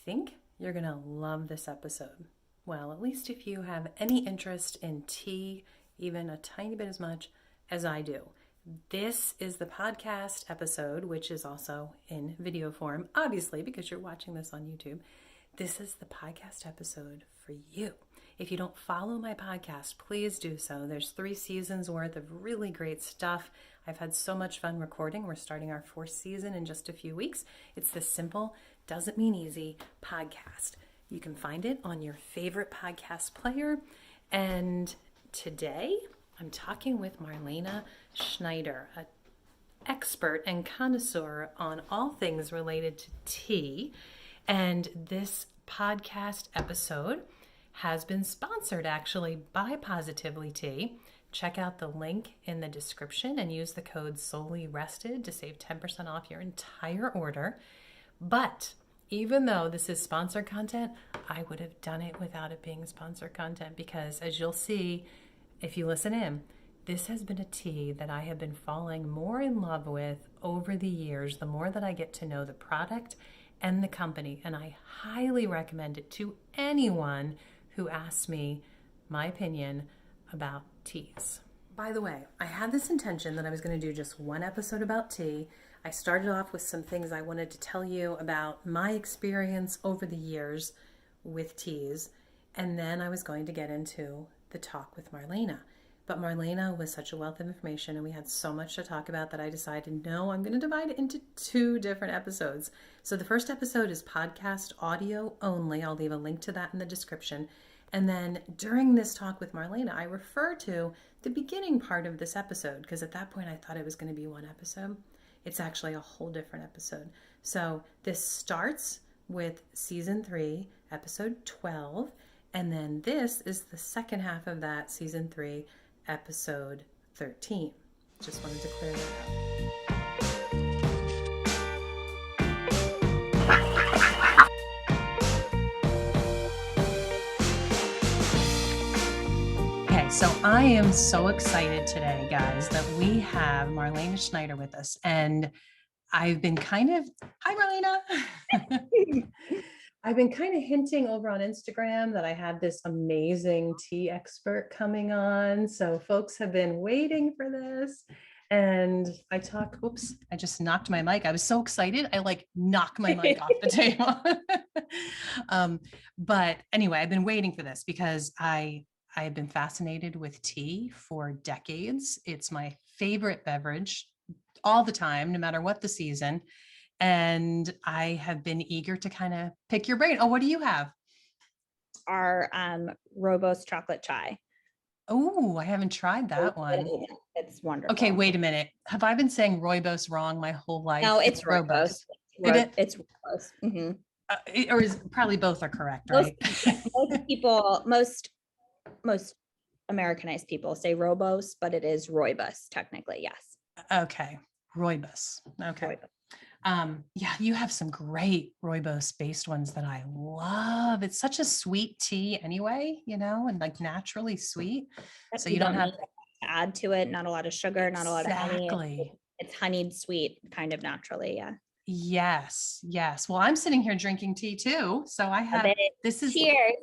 think you're going to love this episode. Well, at least if you have any interest in tea, even a tiny bit as much as I do. This is the podcast episode, which is also in video form, obviously, because you're watching this on YouTube. This is the podcast episode for you. If you don't follow my podcast, please do so. There's 3 seasons worth of really great stuff. I've had so much fun recording. We're starting our 4th season in just a few weeks. It's the Simple Doesn't Mean Easy podcast. You can find it on your favorite podcast player. And today I'm talking with Marlena Schneider, an expert and connoisseur on all things related to tea. And this podcast episode has been sponsored actually by Positively Tea. Check out the link in the description and use the code SOLELYRESTED to save 10% off your entire order. But even though this is sponsored content, I would have done it without it being sponsored content because, as you'll see if you listen in, this has been a tea that I have been falling more in love with over the years, the more that I get to know the product and the company. And I highly recommend it to anyone who asks me my opinion about teas. By the way, I had this intention that I was going to do just one episode about tea. I started off with some things I wanted to tell you about my experience over the years with teas, and then I was going to get into the talk with Marlena. But Marlena was such a wealth of information, and we had so much to talk about that I decided, no, I'm going to divide it into 2 different episodes. So the first episode is podcast audio only. I'll leave a link to that in the description. And then during this talk with Marlena, I refer to the beginning part of this episode because at that point I thought it was going to be one episode. It's actually a whole different episode. So this starts with season 3, episode 12. And then this is the second half of that, season 3, episode 13. Just wanted to clear that out. Okay, so I am so excited today, guys, that we have Marlena Schneider with us. And I've been hi, Marlena. I've been kind of hinting over on Instagram that I had this amazing tea expert coming on. So folks have been waiting for this. And I just knocked my mic. I was so excited. I knocked my mic off the table. But anyway, I've been waiting for this because I have been fascinated with tea for decades. It's my favorite beverage all the time, no matter what the season. And I have been eager to kind of pick your brain. Oh, what do you have? Our Robos chocolate chai. Oh, I haven't tried that one. It's wonderful. Okay, wait a minute. Have I been saying rooibos wrong my whole life? No, it's Robos. It's Robos. Mm-hmm. Or is probably both are correct, right? Most Americanized people say Robos, but it is rooibos technically. Yes. Okay, rooibos. Okay. Rooibos. Yeah, you have some great rooibos-based ones that I love. It's such a sweet tea anyway, and naturally sweet. So you don't have to add to it, not a lot of sugar, not a lot of honey. Exactly. It's honeyed sweet kind of naturally. Yeah. Yes. Well, I'm sitting here drinking tea too. So I have, cheers.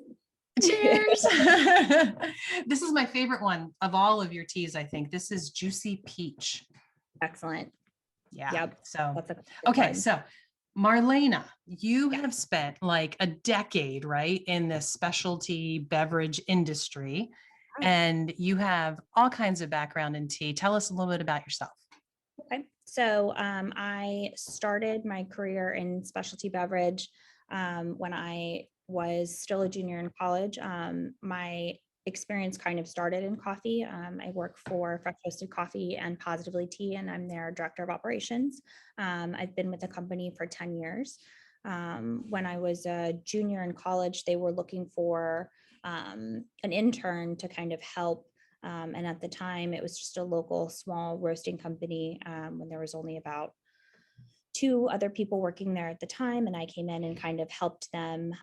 Cheers. This is my favorite one of all of your teas, I think. This is Juicy Peach. Excellent. Yeah. Yep. So, okay. So Marlena, you have spent like a decade, right, in the specialty beverage industry, and you have all kinds of background in tea. Tell us a little bit about yourself. Okay. So I started my career in specialty beverage when I was still a junior in college. My experience kind of started in coffee. I work for Fresh Roasted Coffee and Positively Tea, and I'm their director of operations. I've been with the company for 10 years. When I was a junior in college, they were looking for an intern to kind of help. And at the time, it was just a local small roasting company when there was only about 2 other people working there at the time. And I came in and kind of helped them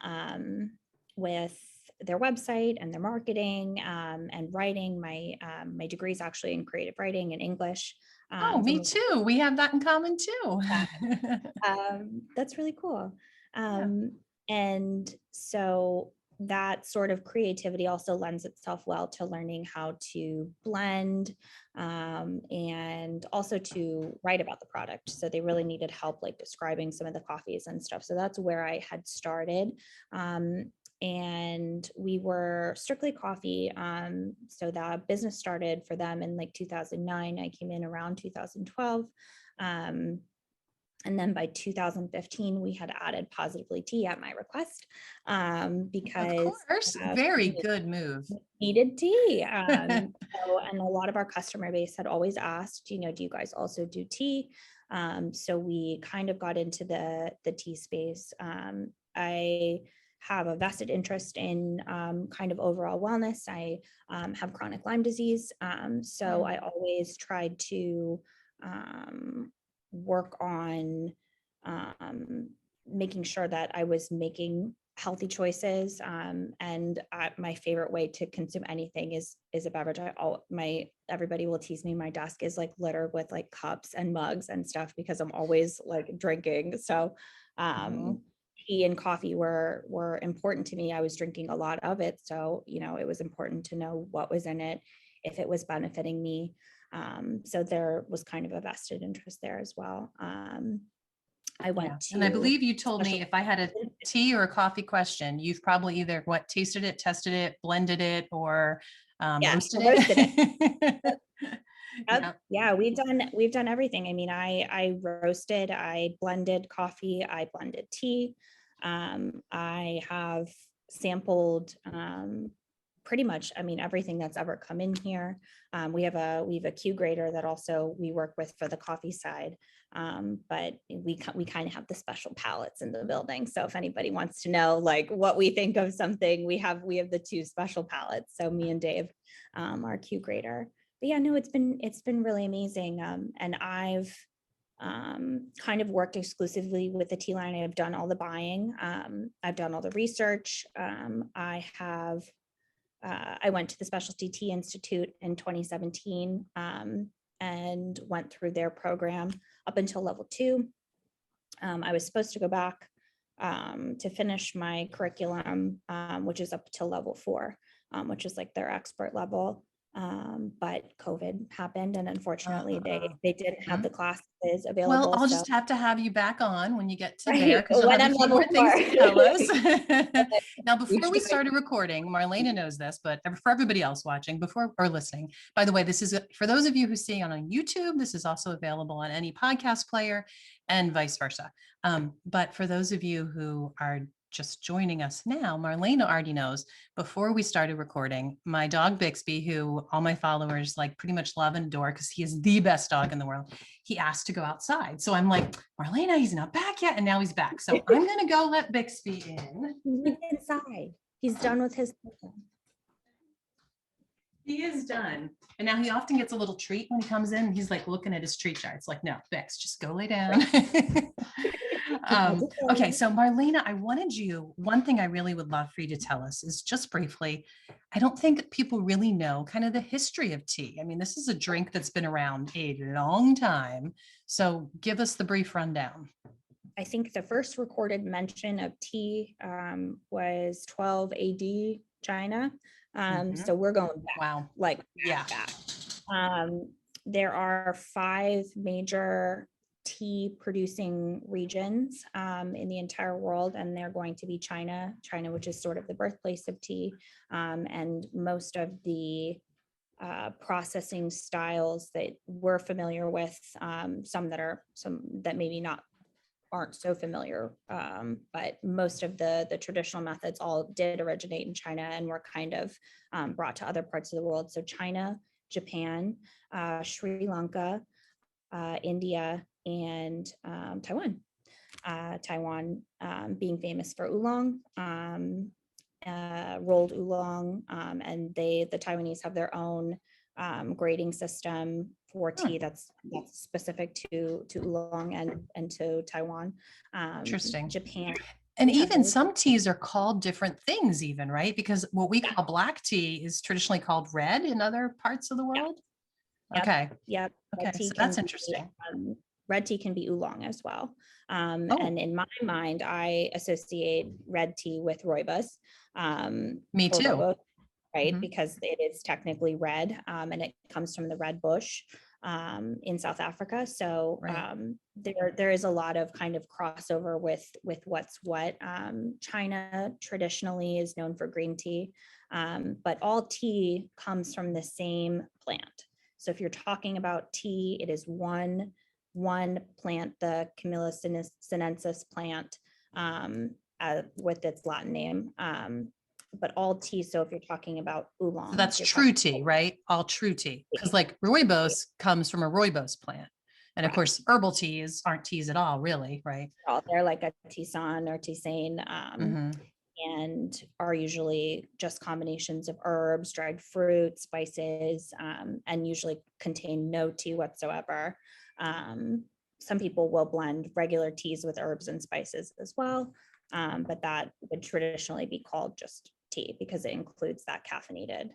with their website and their marketing and writing. My degree is actually in creative writing and English. Oh, me too. We have that in common too. That's really cool. And so that sort of creativity also lends itself well to learning how to blend, and also to write about the product. So they really needed help like describing some of the coffees and stuff. So that's where I had started. And we were strictly coffee. So that business started for them in like 2009. I came in around 2012. And then by 2015, we had added Positively Tea at my request, Of because course. Very good move. needed tea. And a lot of our customer base had always asked, do you guys also do tea? So we kind of got into the tea space. I have a vested interest in kind of overall wellness. I have chronic Lyme disease. So I always tried to work on making sure that I was making healthy choices. And my favorite way to consume anything is a beverage. Everybody will tease me. My desk is like littered with like cups and mugs and stuff because I'm always like drinking. So tea and coffee were important to me. I was drinking a lot of it. So, it was important to know what was in it, if it was benefiting me. So there was kind of a vested interest there as well. I went to, and I believe you told me if I had a tea or a coffee question, you've probably either tasted it, tested it, blended it, or roasted it. Yeah, we've done everything. I mean, I roasted, I blended coffee, I blended tea. I have sampled pretty much, everything that's ever come in here. We have a Q grader that also we work with for the coffee side. But we kind of have the special palettes in the building. So if anybody wants to know like what we think of something, we have the 2 special palettes. So me and Dave, our Q grader. But yeah, no, it's been really amazing. And I've kind of worked exclusively with the tea line. I've done all the buying. I've done all the research. I went to the Specialty Tea Institute in 2017, and went through their program up until level 2. I was supposed to go back to finish my curriculum, which is up to level 4, which is like their expert level. But COVID happened, and unfortunately they didn't have the classes available. Well, I'll just have to have you back on when you get to Right, there, because you'll when have a I'm few level more things 4. to tell us. Now, before we started recording, Marlena knows this, but for everybody else watching or listening, by the way, this is for those of you who see it on YouTube, this is also available on any podcast player and vice versa. But for those of you who are just joining us now, Marlena already knows, before we started recording, my dog Bixby, who all my followers like pretty much love and adore because he is the best dog in the world, he asked to go outside. So I'm like, Marlena, he's not back yet. And now he's back. So I'm going to go let Bixby in. He's inside. He's done with his. He is done. And now he often gets a little treat when he comes in. He's like looking at his treat jar. It's like, no, Bix, just go lay down. Okay, so Marlena, one thing I really would love for you to tell us is just briefly, I don't think people really know kind of the history of tea. I mean, this is a drink that's been around a long time. So give us the brief rundown. I think the first recorded mention of tea was 12 AD China. So we're going back. Wow. Like back. There are 5 major tea producing regions in the entire world, and they're going to be China, which is sort of the birthplace of tea, and most of the processing styles that we're familiar with, some that maybe aren't so familiar, but most of the traditional methods all did originate in China and were kind of brought to other parts of the world. So China, Japan, Sri Lanka, India, and Taiwan. Taiwan being famous for oolong, rolled oolong, and the Taiwanese have their own grading system for tea that's specific to oolong and to Taiwan. Interesting. Japan. And even some teas are called different things even, right? Because what we call black tea is traditionally called red in other parts of the world. Yep. Okay. Yep. Okay, so that's interesting. Red tea can be oolong as well. And in my mind, I associate red tea with rooibos. Me or too. rooibos, right? Because it is technically red, and it comes from the red bush in South Africa. So there is a lot of kind of crossover with what's what. China traditionally is known for green tea, but all tea comes from the same plant. So if you're talking about tea, it is one plant, the Camellia sinensis plant, with its Latin name. But all tea. So if you're talking about oolongs, so that's true tea, right? All true tea. Because like rooibos comes from a rooibos plant. And of course, herbal teas aren't teas at all, really, right? They're like a tisane or tisane, and are usually just combinations of herbs, dried fruit, spices, and usually contain no tea whatsoever. Some people will blend regular teas with herbs and spices as well, but that would traditionally be called just tea because it includes that caffeinated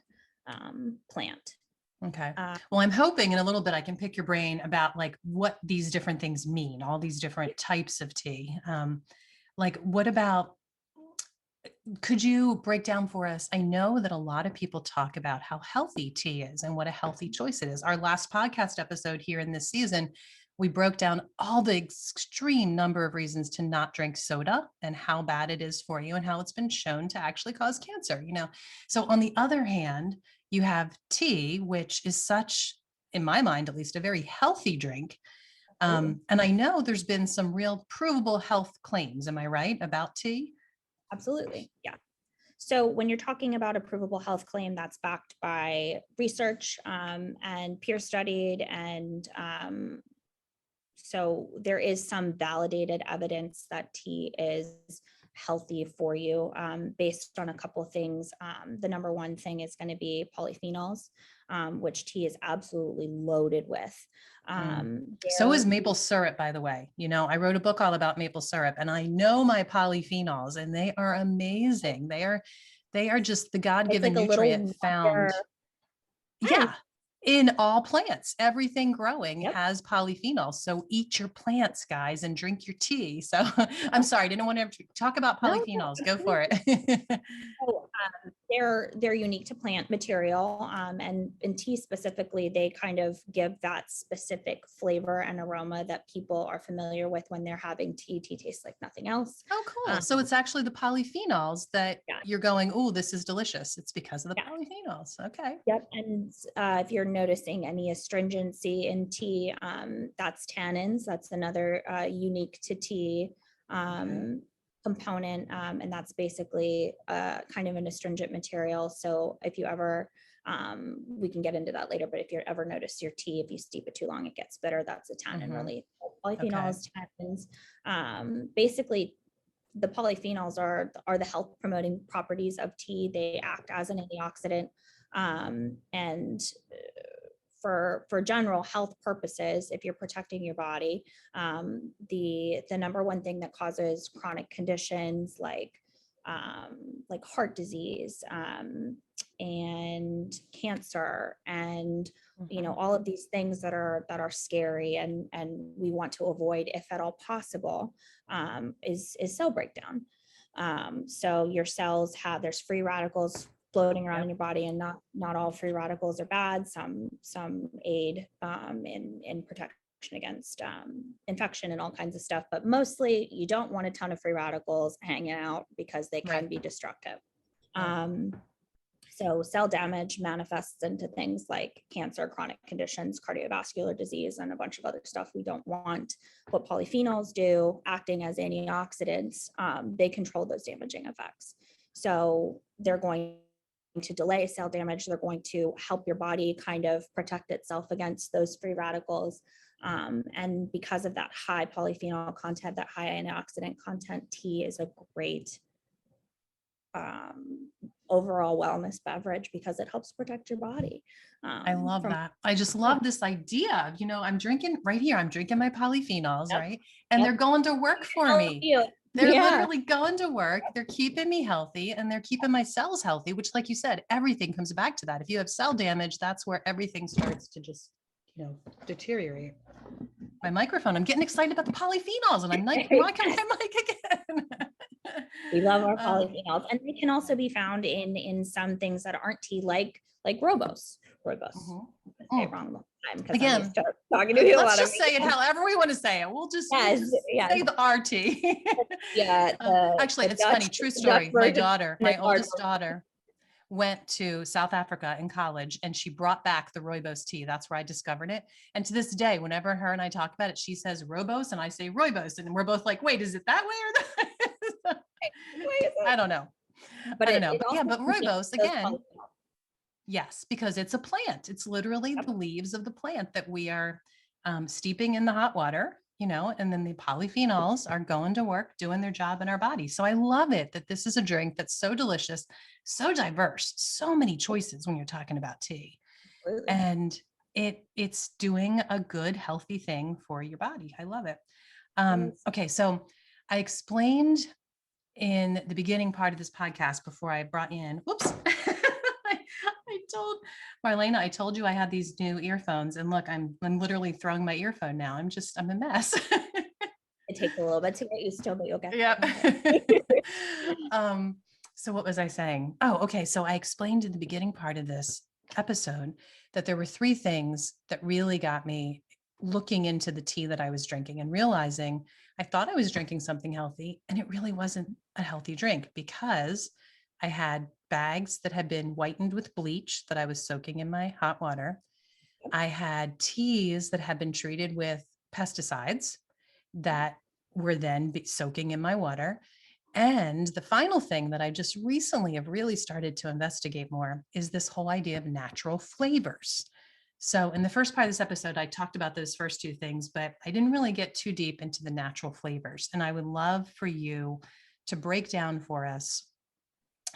plant. Okay. Well, I'm hoping in a little bit I can pick your brain about like what these different things mean, all these different types of tea. Like what about, could you break down for us? I know that a lot of people talk about how healthy tea is and what a healthy choice it is. Our last podcast episode here in this season, we broke down all the extreme number of reasons to not drink soda and how bad it is for you and how it's been shown to actually cause cancer, you know. So on the other hand, you have tea, which is such, in my mind at least, a very healthy drink. And I know there's been some real provable health claims, am I right, about tea? Absolutely. Yeah. So when you're talking about a provable health claim, that's backed by research and peer studied, and so there is some validated evidence that tea is healthy for you, based on a couple of things. The number one thing is going to be polyphenols, which tea is absolutely loaded with. So is maple syrup, by the way. You know, I wrote a book all about maple syrup, and I know my polyphenols, and they are amazing. They are just the God-given like nutrient found. Yeah. In all plants, everything growing has polyphenols. So eat your plants, guys, and drink your tea. So I'm sorry, I didn't want to talk about polyphenols. Go for it. So, they're unique to plant material, and in tea specifically, they kind of give that specific flavor and aroma that people are familiar with when they're having tea. Tea tastes like nothing else. Oh, cool. So it's actually the polyphenols that you're going, oh, this is delicious. It's because of the polyphenols. Okay. Yep. And if you're noticing any astringency in tea, that's tannins. That's another unique to tea component. And that's basically kind of an astringent material. So if you ever, we can get into that later, but if you ever notice your tea, if you steep it too long, it gets bitter. That's a tannin release. Polyphenols, tannins, basically the polyphenols are the health promoting properties of tea. They act as an antioxidant, and for general health purposes, if you're protecting your body, the number one thing that causes chronic conditions like heart disease, and cancer, and all of these things that are scary and we want to avoid if at all possible, is cell breakdown. So your cells there's free radicals floating around in your body, and not all free radicals are bad. Some aid in protection against infection and all kinds of stuff, but mostly you don't want a ton of free radicals hanging out because they can be destructive. So cell damage manifests into things like cancer, chronic conditions, cardiovascular disease, and a bunch of other stuff we don't want. What polyphenols do, acting as antioxidants, they control those damaging effects. So they're going to delay cell damage. They're going to help your body kind of protect itself against those free radicals. And because of that high polyphenol content, that high antioxidant content, tea is a great overall wellness beverage because it helps protect your body. I love that. I just love this idea. I'm drinking right here. I'm drinking my polyphenols, right? And they're going to work for me. They're literally going to work. They're keeping me healthy, and they're keeping my cells healthy, which, like you said, everything comes back to that. If you have cell damage, that's where everything starts to just, deteriorate. my microphone. I'm getting excited about the polyphenols, and I'm like, rocking my mic again. We love our polyphenols, and they can also be found in some things that aren't tea, like rooibos. Rooibos. I say it wrong all the time because I'm Again, gonna start talking to you let's about just say it however we want to say it. We'll just Yes, say the RT. yeah. Actually, it's Dutch, funny. True the Dutch story. My version daughter, and the my hard oldest daughter, went to South Africa in college, and she brought back the rooibos tea. That's where I discovered it. And to this day, whenever her and I talk about it, she says rooibos and I say rooibos, and we're both like, wait, is it that way or that? I don't know. But I don't know. it But yeah, also but contains rooibos those again. polyphenols. Yes, because it's a plant. It's literally the leaves of the plant that we are steeping in the hot water, and then the polyphenols are going to work, doing their job in our body. So I love it that this is a drink that's so delicious, so diverse, so many choices when you're talking about tea. Absolutely. And it's doing a good, healthy thing for your body. I love it. Okay, so I explained in the beginning part of this podcast before I brought in, whoops, I told Marlena, I told you I had these new earphones, and look, I'm literally throwing my earphone now. I'm a mess. It takes a little bit to get used to, but you'll get there. So what was I saying? Oh, okay. So I explained in the beginning part of this episode that there were 3 things that really got me looking into the tea that I was drinking and realizing I thought I was drinking something healthy, and it really wasn't a healthy drink because I had bags that had been whitened with bleach that I was soaking in my hot water. I had teas that had been treated with pesticides that were then soaking in my water. And the final thing that I just recently have really started to investigate more is this whole idea of natural flavors. So in the first part of this episode, I talked about those first 2 things, but I didn't really get too deep into the natural flavors. And I would love for you to break down for us,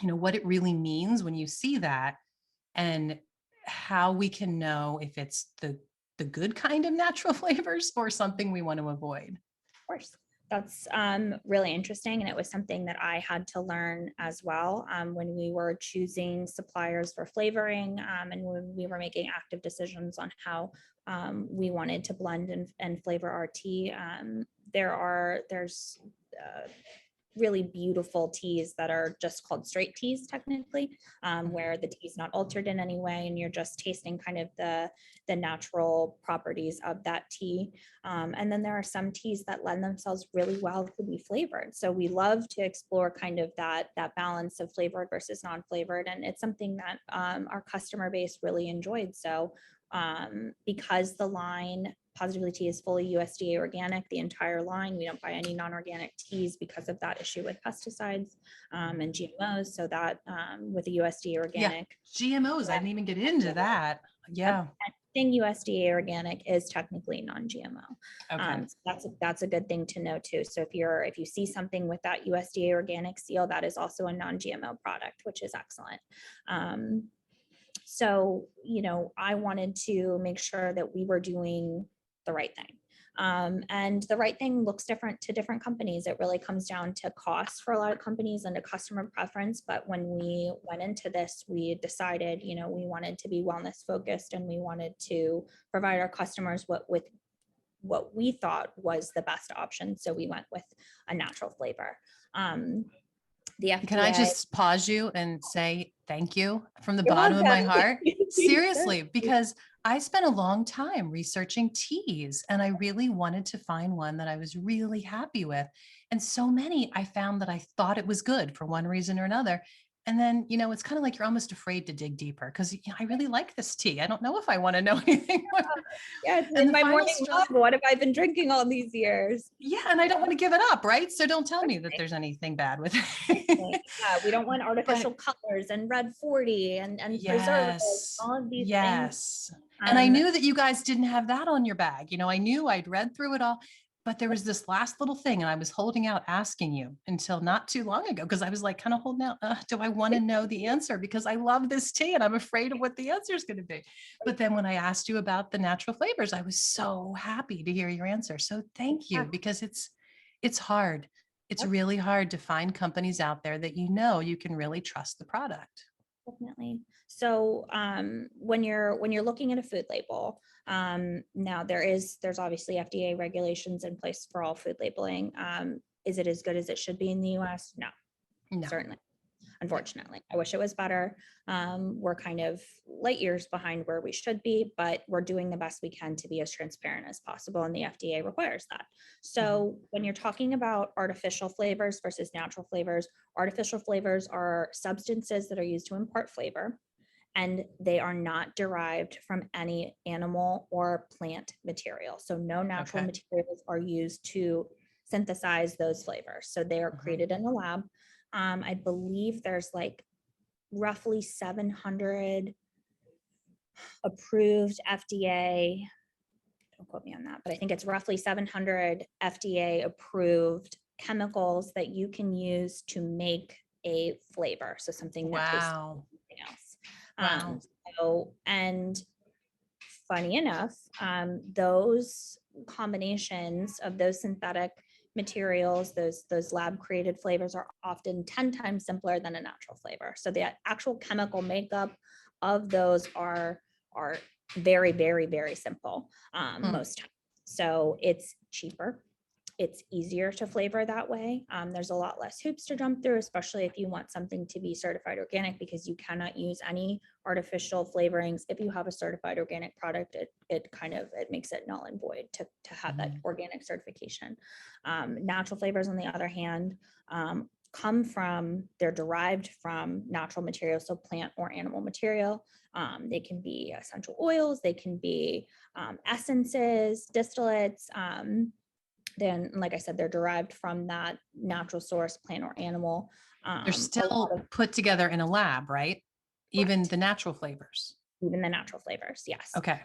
what it really means when you see that, and how we can know if it's the good kind of natural flavors or something we want to avoid. Of course. That's really interesting. And it was something that I had to learn as well when we were choosing suppliers for flavoring and when we were making active decisions on how we wanted to blend and flavor our tea. There's really beautiful teas that are just called straight teas technically, where the tea is not altered in any way and you're just tasting kind of the natural properties of that tea. And then there are some teas that lend themselves really well to be flavored. So we love to explore kind of that balance of flavored versus non-flavored. And it's something that our customer base really enjoyed. So because the line Positively Tea is fully USDA organic, the entire line. We don't buy any non-organic teas because of that issue with pesticides and GMOs. So that with the USDA organic. Yeah, GMOs, I didn't even get into that. Yeah. Anything USDA organic is technically non-GMO. Okay. So that's a good thing to know too. So if you see something with that USDA organic seal, that is also a non-GMO product, which is excellent. So, I wanted to make sure that we were doing the right thing. And the right thing looks different to different companies. It really comes down to cost for a lot of companies and to customer preference. But when we went into this, we decided, we wanted to be wellness focused and we wanted to provide our customers with what we thought was the best option. So we went with a natural flavor. The FDA. Can I just pause you and say thank you from the bottom of my heart? Seriously, because I spent a long time researching teas and I really wanted to find one that I was really happy with. And so many I found that I thought it was good for one reason or another. And then, it's kind of like you're almost afraid to dig deeper because I really like this tea. I don't know if I want to know anything more. Yeah, it's in my morning love. What have I been drinking all these years? Yeah, and I don't want to give it up, right? So don't tell me that there's anything bad with it. Yeah, we don't want artificial colors and red 40 and preservatives, all of these things. And I knew that you guys didn't have that on your bag. I knew I'd read through it all. But there was this last little thing, and I was holding out asking you until not too long ago, because I was like kind of holding out, do I want to know the answer? Because I love this tea and I'm afraid of what the answer is going to be. But then when I asked you about the natural flavors, I was so happy to hear your answer. So thank you, because it's hard. It's really hard to find companies out there that you can really trust the product. Definitely. So when you're looking at a food label, Now there's obviously FDA regulations in place for all food labeling. Is it as good as it should be in the US? No, No. certainly. Unfortunately, I wish it was better. We're kind of light years behind where we should be, but we're doing the best we can to be as transparent as possible, and the FDA requires that. So when you're talking about artificial flavors versus natural flavors, artificial flavors are substances that are used to impart flavor, and they are not derived from any animal or plant material. So no natural materials are used to synthesize those flavors. So they are created in the lab. I believe there's like roughly 700 approved FDA, don't quote me on that, but I think it's roughly 700 FDA approved chemicals that you can use to make a flavor. So something that tastes like something else. Wow. So, and funny enough, those combinations of those synthetic materials, those lab created flavors are often 10 times simpler than a natural flavor. So the actual chemical makeup of those are very, very, very simple most times. So it's cheaper. It's easier to flavor that way. There's a lot less hoops to jump through, especially if you want something to be certified organic, because you cannot use any artificial flavorings. If you have a certified organic product, it makes it null and void to have that organic certification. Natural flavors, on the other hand, they're derived from natural materials, so plant or animal material. They can be essential oils, they can be essences, distillates. Then, like I said, they're derived from that natural source, plant or animal. They're still put together in a lab, right? Even the natural flavors. Even the natural flavors, yes. Okay.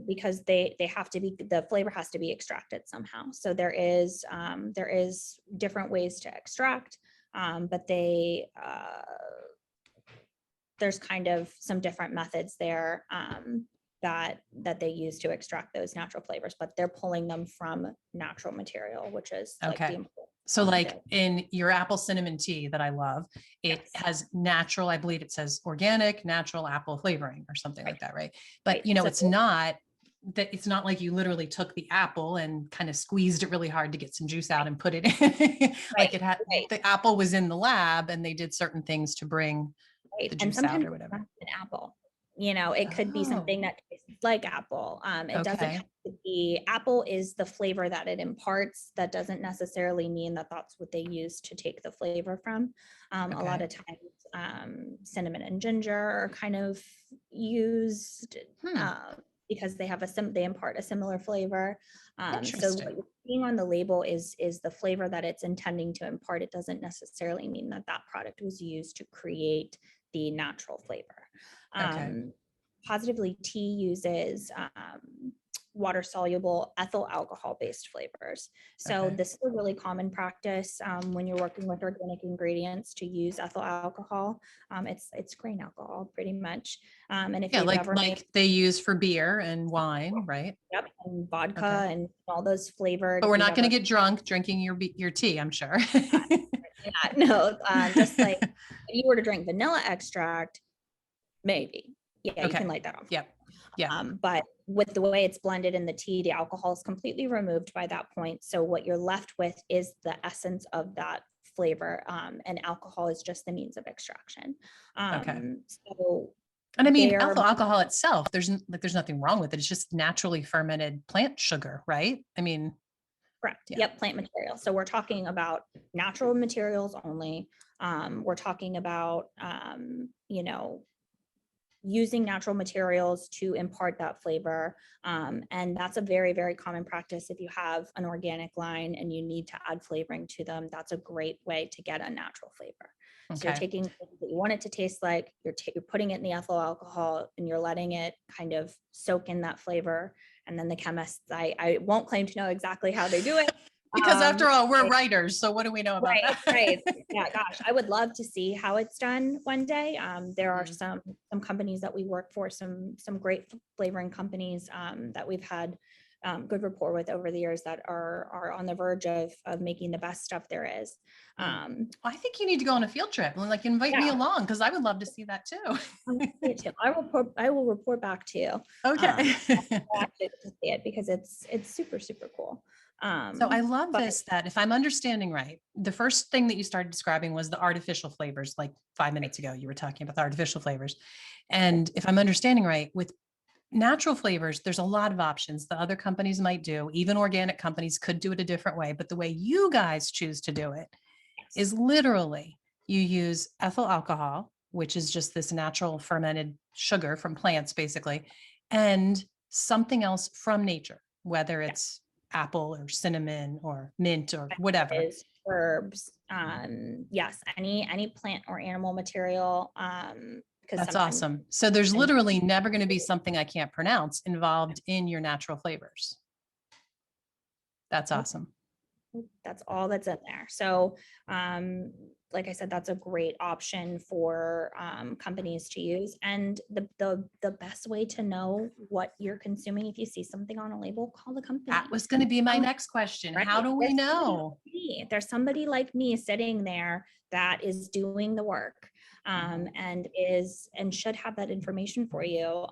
Because they have to be, the flavor has to be extracted somehow. So there is different ways to extract, but there's kind of some different methods there that they use to extract those natural flavors, but they're pulling them from natural material, which is like the important. So like in your apple cinnamon tea that I love, it has natural, I believe it says organic, natural apple flavoring or something like that, right? But you know, it's not like you literally took the apple and kind of squeezed it really hard to get some juice out and put it in. Like it had, the apple was in the lab and they did certain things to bring the juice out or whatever. An apple, it could be something that tastes like apple. It doesn't have to be, apple is the flavor that it imparts. That doesn't necessarily mean that that's what they use to take the flavor from. A lot of times cinnamon and ginger are kind of used because they impart a similar flavor. So what you're seeing on the label is the flavor that it's intending to impart. It doesn't necessarily mean that that product was used to create the natural flavor. Positively Tea uses water soluble ethyl alcohol based flavors. So this is a really common practice when you're working with organic ingredients to use ethyl alcohol. It's grain alcohol pretty much. And if you've ever like they use for beer and wine, right? Yep, and vodka and all those flavored. But we're not going to get drunk drinking your tea, I'm sure. No, just like if you were to drink vanilla extract, maybe. Yeah, you can light that off. But with the way it's blended in the tea, the alcohol is completely removed by that point. So what you're left with is the essence of that flavor, and alcohol is just the means of extraction. So, and I mean, ethyl alcohol itself, there's nothing wrong with it. It's just naturally fermented plant sugar, right? I mean, correct. Yep, plant material. So we're talking about natural materials only. We're talking about, using natural materials to impart that flavor. And that's a very, very common practice. If you have an organic line and you need to add flavoring to them, that's a great way to get a natural flavor. So you're taking what you want it to taste like, you're putting it in the ethyl alcohol and you're letting it kind of soak in that flavor. And then the chemists, I won't claim to know exactly how they do it. Because after all, we're writers. So what do we know about that? Right. Yeah, gosh, I would love to see how it's done one day. There are some companies that we work for, some great flavoring companies that we've had good rapport with over the years that are on the verge of making the best stuff there is. I think you need to go on a field trip and like invite me along, because I would love to see that too. Me too. I will report back to you. Okay. Actually to see it because it's super, super cool. So I love But this, that if I'm understanding right, the first thing that you started describing was the artificial flavors. Like 5 minutes ago, you were talking about the artificial flavors. And if I'm understanding right, with natural flavors, there's a lot of options the other companies might do. Even organic companies could do it a different way. But the way you guys choose to do it is literally you use ethyl alcohol, which is just this natural fermented sugar from plants, basically, and something else from nature, whether it's apple or cinnamon or mint or whatever. is herbs. Yes, any plant or animal material. Because That's awesome. So there's literally never going to be something I can't pronounce involved in your natural flavors. That's awesome. That's all that's in there. So, like I said, that's a great option for companies to use. And the best way to know what you're consuming, if you see something on a label, call the company. That was going to be my next question. Right? How do we know? There's somebody like me sitting there that is doing the work, and should have that information for you.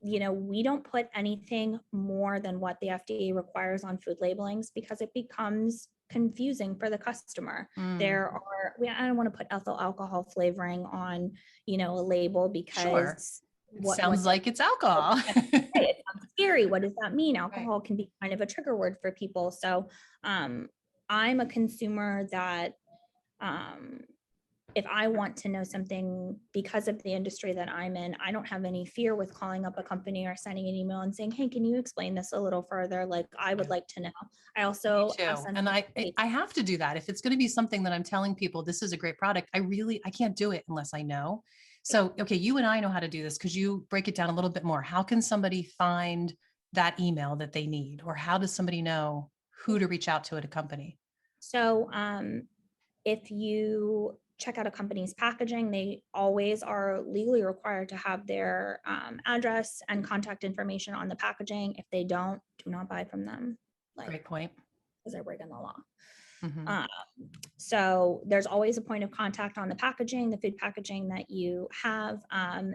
We don't put anything more than what the FDA requires on food labelings because it becomes confusing for the customer. I don't want to put ethyl alcohol flavoring on, a label because sounds like it's alcohol. It sounds scary. What does that mean? Alcohol can be kind of a trigger word for people. So I'm a consumer that if I want to know something because of the industry that I'm in, I don't have any fear with calling up a company or sending an email and saying, hey, can you explain this a little further? Like, I would like to know. I also and I have to do that. If it's going to be something that I'm telling people, this is a great product, I can't do it unless I know. So, okay, you and I know how to do this because you break it down a little bit more. How can somebody find that email that they need? Or how does somebody know who to reach out to at a company? So if you check out a company's packaging, they always are legally required to have their address and contact information on the packaging. If they don't, do not buy from them. Great point. Because they're breaking the law. So there's always a point of contact on the packaging, the food packaging that you have.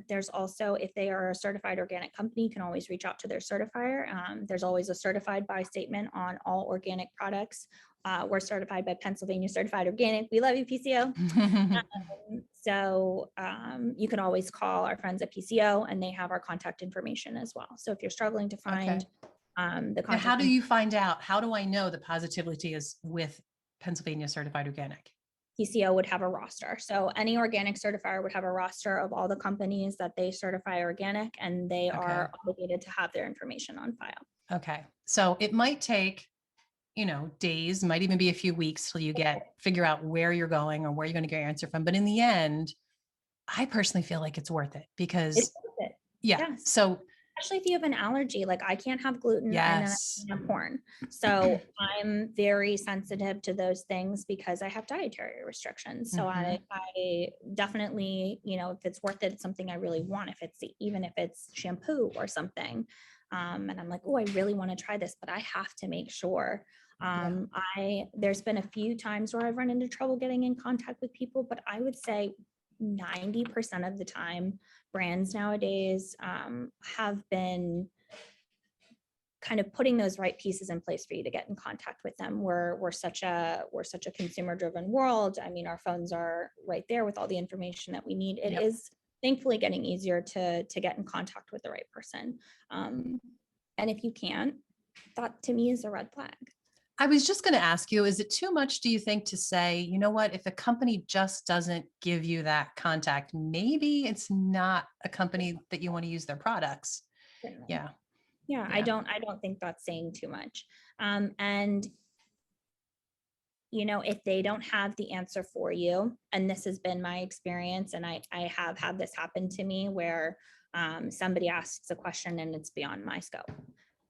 There's also, if they are a certified organic company, you can always reach out to their certifier. There's always a certified by statement on all organic products. We're certified by Pennsylvania Certified Organic. We love you, PCO. So you can always call our friends at PCO and they have our contact information as well. So if you're struggling to find the contact, how do you find out? How do I know the positivity is with Pennsylvania Certified Organic? PCO would have a roster. So any organic certifier would have a roster of all the companies that they certify organic, and they are obligated to have their information on file. Okay. So it might take, days, might even be a few weeks till you figure out where you're going or where you're going to get your answer from. But in the end, I personally feel like it's worth it because it's worth it. Yes. So especially if you have an allergy, like I can't have gluten and I can't have corn. So I'm very sensitive to those things because I have dietary restrictions. So I definitely, if it's worth it, it's something I really want. Even if it's shampoo or something. And I'm like, oh, I really want to try this, but I have to make sure. There's been a few times where I've run into trouble getting in contact with people, but I would say 90% of the time, brands nowadays have been kind of putting those right pieces in place for you to get in contact with them. We're such a consumer driven world. I mean, our phones are right there with all the information that we need. It is thankfully getting easier to get in contact with the right person. And if you can't, that to me is a red flag. I was just going to ask you, is it too much, do you think, to say, you know what, if a company just doesn't give you that contact, maybe it's not a company that you want to use their products? Yeah. I don't think that's saying too much. And if they don't have the answer for you, and this has been my experience, and I have had this happen to me where somebody asks a question and it's beyond my scope.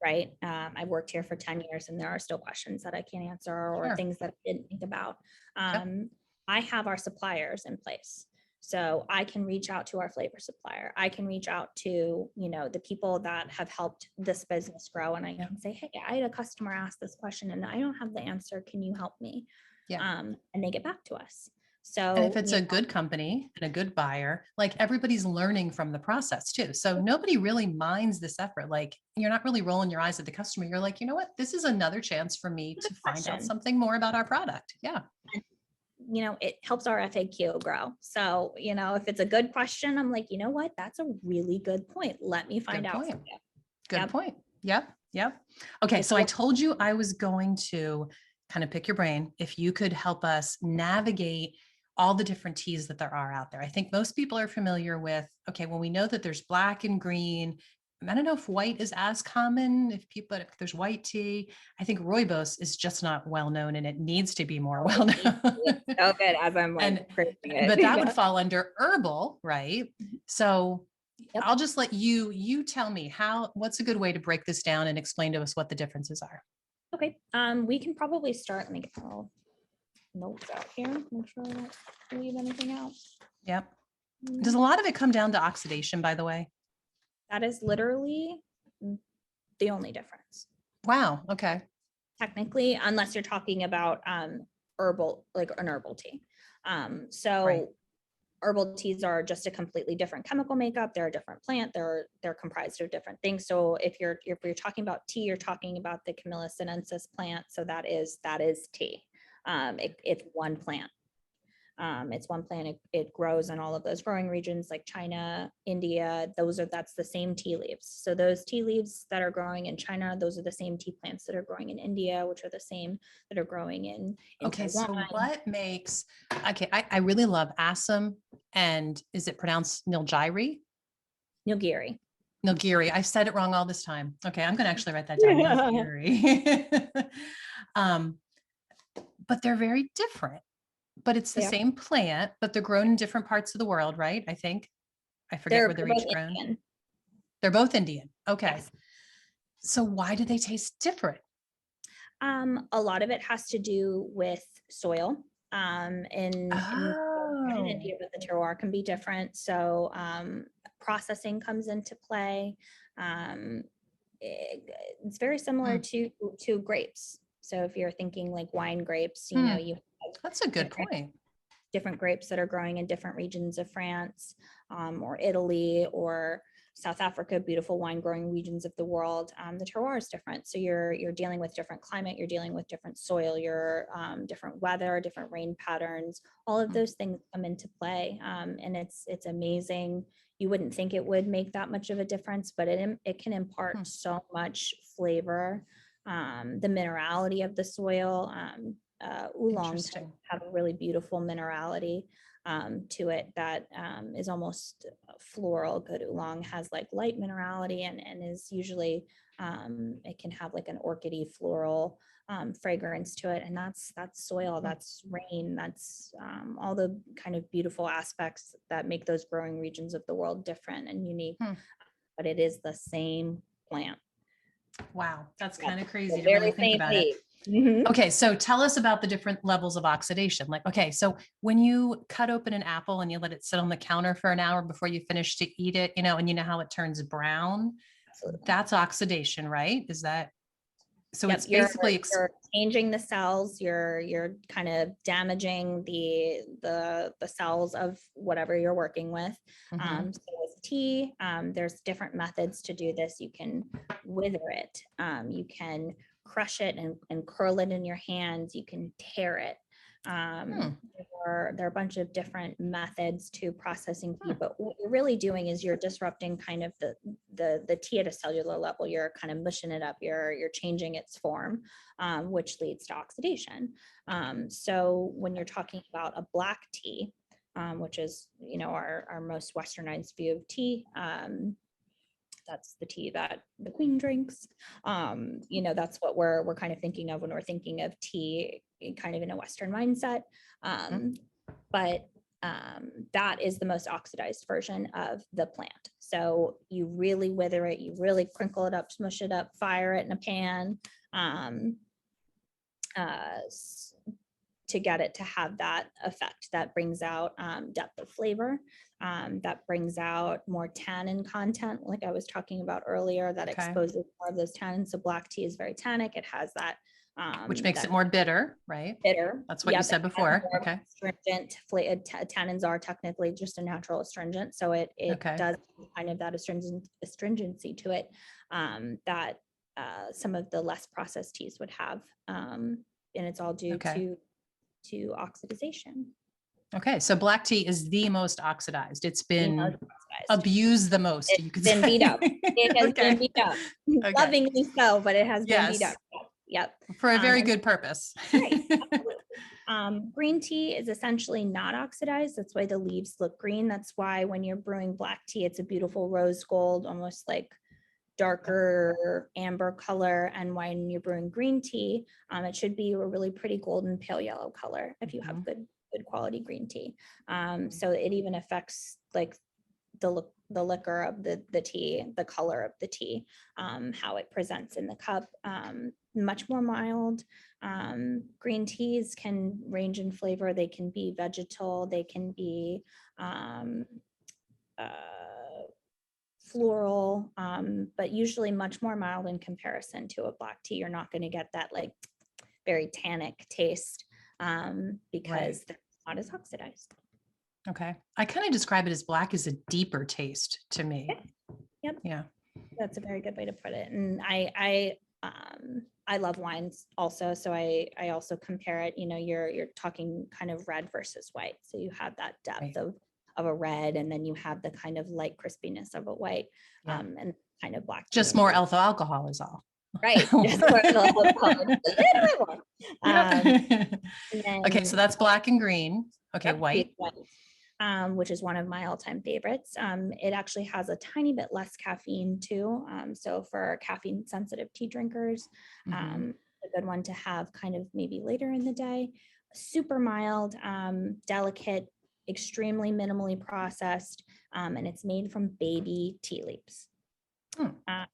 Right. I've worked here for 10 years and there are still questions that I can't answer or things that I didn't think about. I have our suppliers in place. So I can reach out to our flavor supplier. I can reach out to, the people that have helped this business grow. And I Yeah. can say, hey, I had a customer ask this question and I don't have the answer. Can you help me? Yeah. And they get back to us. And if So, it's a good company and a good buyer, like everybody's learning from the process too. So nobody really minds this effort. Like you're not really rolling your eyes at the customer. You're like, you know what? This is another chance for me to find out something more about our product. Yeah. It helps our FAQ grow. So, if it's a good question, I'm like, you know what? That's a really good point. Let me find Good out. point. Good Yep. point. Yep. Yep. Okay. So I told you I was going to kind of pick your brain if you could help us navigate all the different teas that there are out there. I think most people are familiar with, okay, well, we know that there's black and green. I don't know if white is as common if there's white tea. I think rooibos is just not well known and it needs to be more well known. So good as I'm like, But that would fall under herbal, right? So Yep. I'll just let you tell me what's a good way to break this down and explain to us what the differences are. Okay. We can probably start. Let me get all notes out here. Make sure I don't leave anything out. Yep. Does a lot of it come down to oxidation, by the way? That is literally the only difference. Wow. Okay. Technically, unless you're talking about herbal, like an herbal tea. So Right. herbal teas are just a completely different chemical makeup. They're a different plant. They're comprised of different things. So if you're talking about tea, you're talking about the Camellia sinensis plant. So that is tea. It's one plant. It's one plant. It grows in all of those growing regions like China, India. That's the same tea leaves. So those tea leaves that are growing in China, those are the same tea plants that are growing in India, which are the same that are growing in Okay, Taiwan. so what makes, okay, I really love Assam, and is it pronounced Nilgiri? Nilgiri. Nilgiri. I've said it wrong all this time. Okay, I'm going to actually write that down. Nilgiri. But they're very different. But it's the same plant, but they're grown in different parts of the world, right? I think. I forget where they're each grown. Indian. They're both Indian. Okay. Yes. So why do they taste different? A lot of it has to do with soil. In India, but the terroir can be different. So processing comes into play. It's very similar to grapes. So if you're thinking like wine grapes, you have that's a good point. Different grapes that are growing in different regions of France, or Italy, or South Africa, beautiful wine growing regions of the world. The terroir is different. So you're dealing with different climate, you're dealing with different soil, your different weather, different rain patterns. All of those things come into play, and it's amazing. You wouldn't think it would make that much of a difference, but it can impart so much flavor. The minerality of the soil. Oolong have a really beautiful minerality to it that is almost floral. Good oolong has like light minerality and is usually it can have like an orchidy floral fragrance to it, and that's soil, that's rain, that's all the kind of beautiful aspects that make those growing regions of the world different and unique. But it is the same plant. Wow, that's kind of crazy to really think about it. Okay, so tell us about the different levels of oxidation. Like, okay, so when you cut open an apple and you let it sit on the counter for an hour before you finish to eat it, and you know how it turns brown, that's oxidation, right? Is that, so it's basically you're changing the cells, you're kind of damaging the cells of whatever you're working with. So with tea, there's different methods to do this. You can wither it, you can crush it and curl it in your hands, you can tear it. There are a bunch of different methods to processing tea, but what you're really doing is you're disrupting kind of the tea at a cellular level. You're kind of mushing it up, you're changing its form, which leads to oxidation. So when you're talking about a black tea, which is our most westernized view of tea, that's the tea that the queen drinks. That's what we're kind of thinking of when we're thinking of tea, kind of in a Western mindset. But that is the most oxidized version of the plant. So you really wither it, you really crinkle it up, smush it up, fire it in a pan. to get it to have that effect that brings out depth of flavor, that brings out more tannin content, like I was talking about earlier, that exposes more of those tannins. So black tea is very tannic. It has that which makes that it more bitter, right? bitter. That's what you said before. Okay. Astringent. Tannins are technically just a natural astringent, so it does kind of that astringency to it that some of the less processed teas would have, and it's all due to oxidation. Okay, so black tea is the most oxidized. It's been abused the most. It's you could been say. beat up. It has been beat up, lovingly so, but it has been beat up. Yep. For a very good purpose. Right. Green tea is essentially not oxidized. That's why the leaves look green. That's why when you're brewing black tea, it's a beautiful rose gold, almost like darker amber color. And when you're brewing green tea, it should be a really pretty golden pale yellow color if you have good quality green tea. So it even affects like the liquor of the tea, the color of the tea, how it presents in the cup. Much more mild. Green teas can range in flavor. They can be vegetal, they can be floral, but usually much more mild in comparison to a black tea. You're not going to get that like very tannic taste because they're not as oxidized. Okay. I kind of describe it as black is a deeper taste to me. Yep. Yeah. That's a very good way to put it. And I love wines also. So I also compare it, you're talking kind of red versus white. So you have that depth of a red, and then you have the kind of light crispiness of a white, and kind of black. Just more alpha alcohol is all. Right. Just more alcohol. Okay. So that's black and green. Okay. White. Which is one of my all-time favorites. It actually has a tiny bit less caffeine too. So for caffeine sensitive tea drinkers, a good one to have kind of maybe later in the day. Super mild, delicate, extremely minimally processed, and it's made from baby tea leaves. I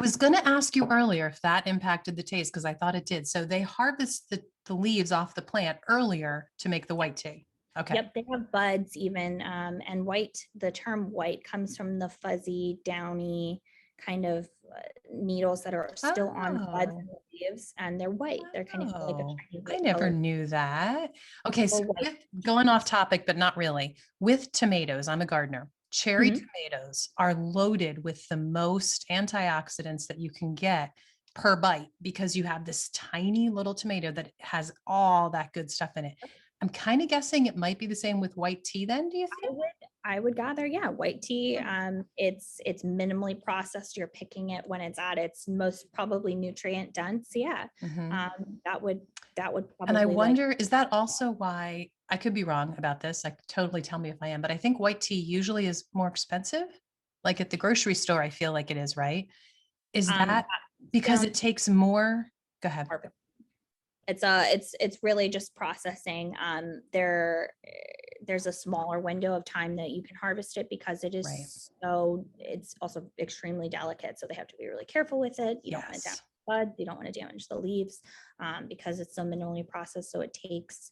was going to ask you earlier if that impacted the taste, because I thought it did. So they harvest the leaves off the plant earlier to make the white tea. Okay. Yep, they have buds even, and white, the term white comes from the fuzzy, downy kind of needles that are still on buds and leaves, and they're white. They're kind of like a shiny white I never color. knew that. Okay, so going off topic, but not really. With tomatoes, I'm a gardener. Cherry tomatoes are loaded with the most antioxidants that you can get per bite, because you have this tiny little tomato that has all that good stuff in it. I'm kind of guessing it might be the same with white tea then, do you think? I would gather, white tea. It's minimally processed. You're picking it when it's at its most probably nutrient dense. That would probably. And I wonder, is that also why, I could be wrong about this, like totally tell me if I am, but I think white tea usually is more expensive. Like at the grocery store, I feel like it is, right? Is that because it takes more? Go ahead. It's really just processing. There's a smaller window of time that you can harvest it, because it is it's also extremely delicate. So they have to be really careful with it. You don't want to damage the buds, you don't want to damage the leaves, because it's so minimally processed. So it takes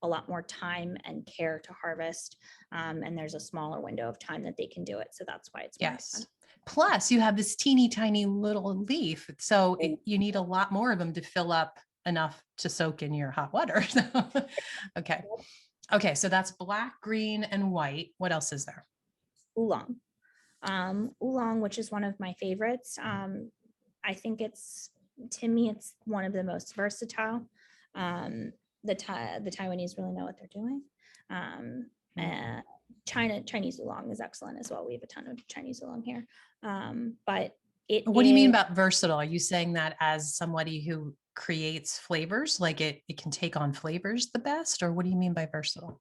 a lot more time and care to harvest. And there's a smaller window of time that they can do it. So that's why it's more expensive. Plus you have this teeny tiny little leaf. So you need a lot more of them to fill up enough to soak in your hot water. Okay. Okay. So that's black, green, and white. What else is there? Oolong. Oolong, which is one of my favorites. I think to me, it's one of the most versatile. The Taiwanese really know what they're doing. Chinese oolong is excellent as well. We have a ton of Chinese oolong here. But what do you mean about versatile? Are you saying that as somebody who creates flavors, like it can take on flavors the best, or what do you mean by versatile?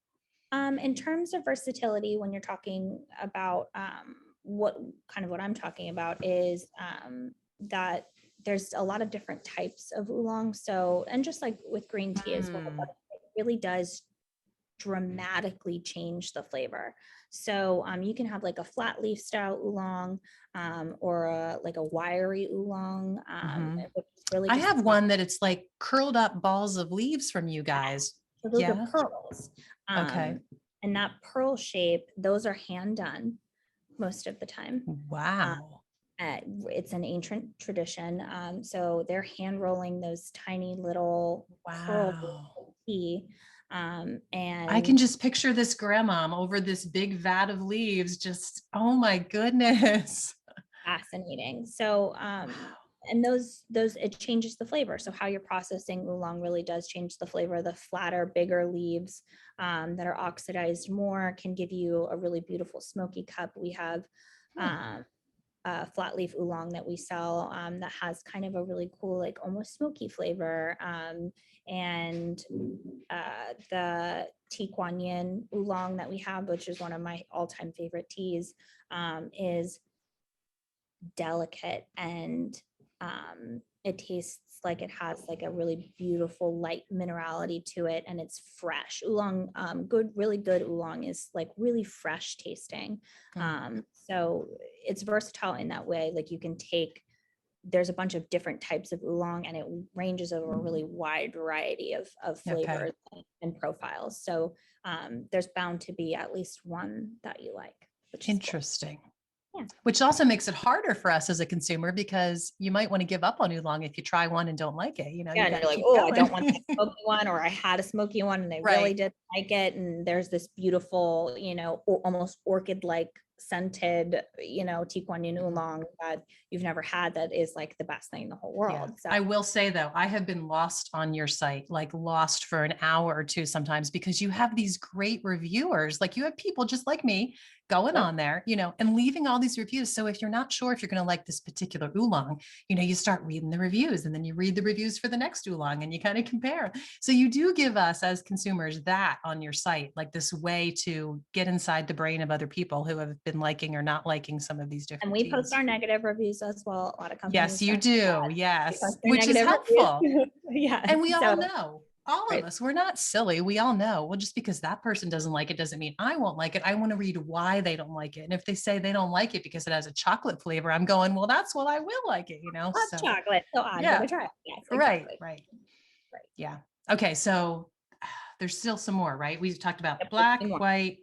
In terms of versatility, when you're talking about what I'm talking about is that there's a lot of different types of oolong. So, and just like with green tea as well, but it really does dramatically change the flavor. So you can have like a flat leaf style oolong, or like a wiry oolong. Which is really I just have one that it's like curled up balls of leaves from you guys. so those are Yeah. pearls. Okay. And that pearl shape, those are hand done most of the time. Wow. It's an ancient tradition. So they're hand rolling those tiny little pearls Wow. of tea. I can And just picture this grandmom over this big vat of leaves. Just, oh my goodness. fascinating. So, and those it changes the flavor. So how you're processing oolong really does change the flavor. The flatter, bigger leaves that are oxidized more can give you a really beautiful smoky cup. We have flat leaf oolong that we sell that has kind of a really cool, like almost smoky flavor. And the tea Kuan Yin oolong that we have, which is one of my all-time favorite teas, is delicate, and it tastes like it has like a really beautiful light minerality to it, and it's fresh. Oolong, really good oolong is like really fresh tasting. So it's versatile in that way. Like you can take, there's a bunch of different types of oolong, and it ranges over a really wide variety of flavors and profiles. So there's bound to be at least one that you like, which is Interesting. cool. Yeah. Which also makes it harder for us as a consumer because you might want to give up on oolong if you try one and don't like it. You know, Yeah, you and got you're to like, keep oh, I going. don't want that smoky one, or I had a smoky one and I really Right. didn't like it. And there's this beautiful, almost orchid-like scented, tea Kuan Yin oolong that you've never had that is like the best thing in the whole Yeah. world. So I will say though, I have been lost on your site, like lost for an hour or two sometimes because you have these great reviewers. Like you have people just like me going Yep. on there, and leaving all these reviews. So if you're not sure if you're going to like this particular oolong, you start reading the reviews and then you read the reviews for the next oolong and you kind of compare. So you do give us as consumers that on your site, like this way to get inside the brain of other people who have been liking or not liking some of these different and we teas. post our negative reviews as well. A lot of companies. Yes, you do. Yes, which is negative helpful. Yeah. And we all know, all of Right. us, we're not silly. We all know, well, just because that person doesn't like it doesn't mean I won't like it. I want to read why they don't like it. And if they say they don't like it because it has a chocolate flavor, I'm going, well, that's what I will like it, Love So chocolate, so I'm yeah, gonna try it. Yes, right, exactly. right. Right. Yeah. Okay. So there's still some more, right? We've talked about Yep, black, white.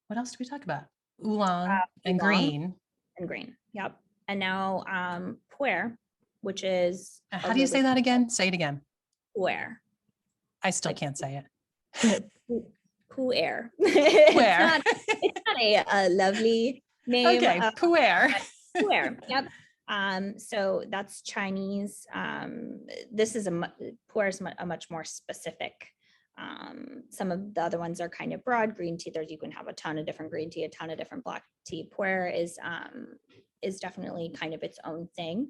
What else did we talk about? Oolong and oolong green. and green. Yep. And now puer, which is How do you say that again? Say it again. Puer. I still Like, can't say it. Puer. Where? It's not a lovely name. Okay, puer. Puer. Yep. So that's Chinese. This is puer is a much more specific. Some of the other ones are kind of broad. Green tea, you can have a ton of different green tea, a ton of different black tea. Puer is definitely kind of its own thing.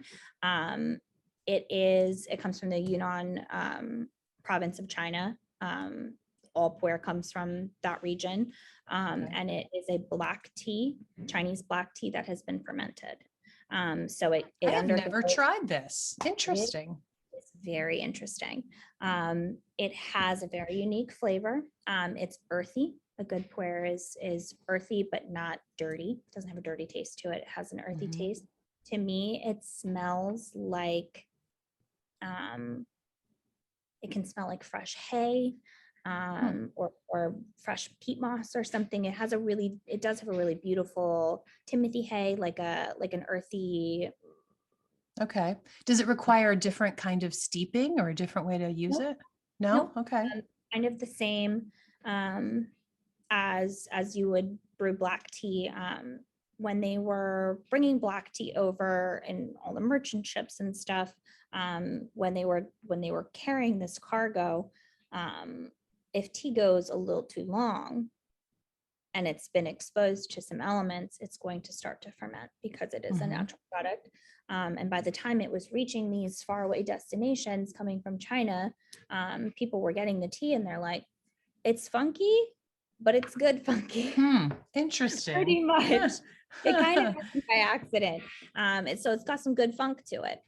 It comes from the Yunnan province of China. All puer comes from that region. And it is a black tea, Chinese black tea that has been fermented. So I have never tried this. Interesting. It's very interesting. It has a very unique flavor. It's earthy. A good puer is earthy, but not dirty. It doesn't have a dirty taste to it. It has an earthy taste. To me, it smells like, it can smell like fresh hay, or fresh peat moss or something. It does have a really beautiful Timothy hay, like an earthy. Okay. Does it require a different kind of steeping or a different way to use it? No? Nope. Okay. Kind of the same as you would brew black tea. When they were bringing black tea over and all the merchant ships and stuff, when they were carrying this cargo, if tea goes a little too long and it's been exposed to some elements, it's going to start to ferment because it is a natural product. And by the time it was reaching these faraway destinations coming from China, people were getting the tea and they're like, it's funky, but it's good funky. Interesting. Pretty much. It kind of Hmm. happened by accident. And so it's got some good funk to it.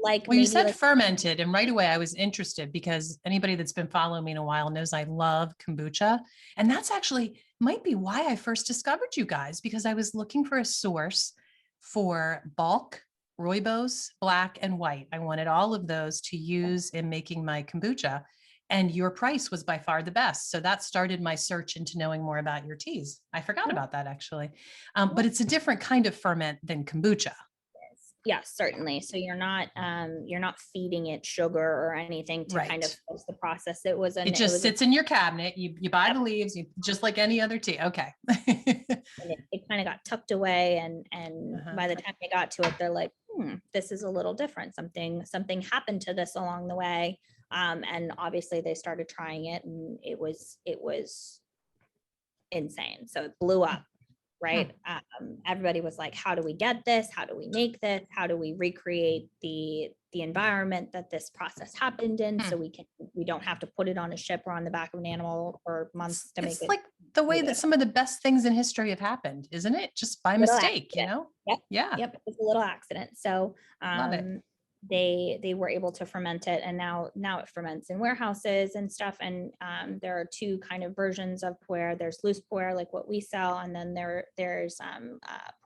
Like Well, you maybe said like fermented, and right away I was interested because anybody that's been following me in a while knows I love kombucha. And that's actually might be why I first discovered you guys, because I was looking for a source for bulk, rooibos, black, and white. I wanted all of those to use in making my kombucha. And your price was by far the best. So that started my search into knowing more about your teas. I forgot about that actually. But it's a different kind of ferment than kombucha. yes, certainly. So you're not feeding it sugar or anything to kind of Right. force the process. It was It just sits in your cabinet. You buy the leaves, you just like any other tea. Okay. and it kind of got tucked away, and Uh-huh. by the time they got to it, they're like, this is a little different. Something happened to this along the way. And obviously they started trying it, and it was insane. So it blew up, right? Everybody was like, how do we get this? How do we make this? How do we recreate the environment that this process happened in, so we don't have to put it on a ship or on the back of an animal for months to make It's it like the way that good. some of the best things in history have happened, isn't it? Just by Little mistake, you accident. know? Yep. Yeah. Yep. It's a little accident. So Love it. they were able to ferment it, and now it ferments in warehouses and stuff. And there are two kind of versions of puer. There's loose puer, like what we sell, and then there's